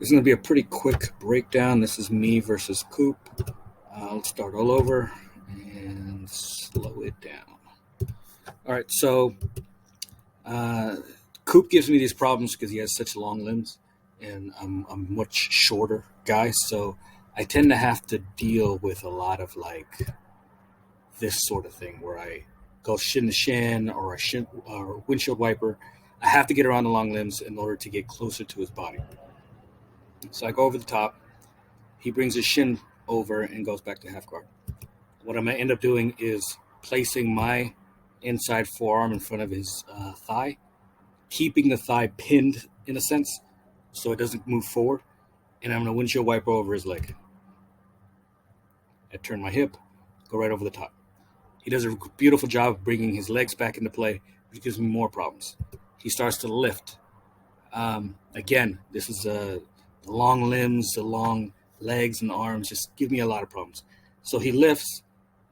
This is going to be a pretty quick breakdown. This is me versus Coop. Let's start all over and slow it down. All right, so uh, Coop gives me these problems because he has such long limbs, and I'm a much shorter guy, so I tend to have to deal with a lot of like this sort of thing where I go shin to shin or a shin or windshield wiper. I have to get around the long limbs in order to get closer to his body. So I go over the top. He brings his shin over and goes back to half guard. What I'm going to end up doing is placing my inside forearm in front of his thigh, keeping the thigh pinned in a sense so it doesn't move forward. And I'm going to windshield wiper over his leg. I turn my hip, go right over the top. He does a beautiful job of bringing his legs back into play, which gives me more problems. He starts to lift. Again, this is the long limbs, the long legs and arms just give me a lot of problems. So he lifts.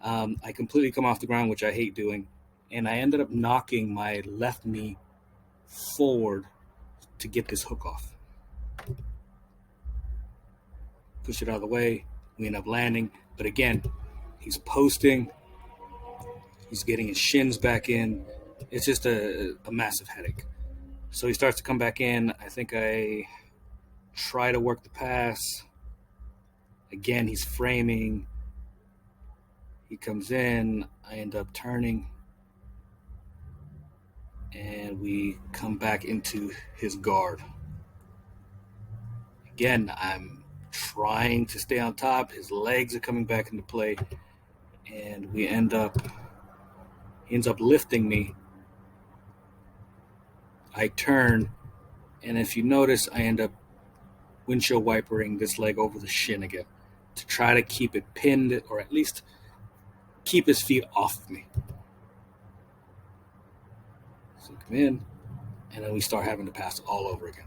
I completely come off the ground, which I hate doing, and I ended up knocking my left knee forward to get this hook off. Push it out of the way. We end up landing, but again, he's posting. He's getting his shins back in. It's just a massive headache. So he starts to come back in. I think I try to work the pass. Again, he's framing. He comes in. I end up turning. And we come back into his guard. Again, I'm trying to stay on top. His legs are coming back into play. And he ends up lifting me. I turn. And if you notice, I end up windshield wipering this leg over the shin again to try to keep it pinned or at least keep his feet off of me. So come in, and then we start having to pass all over again.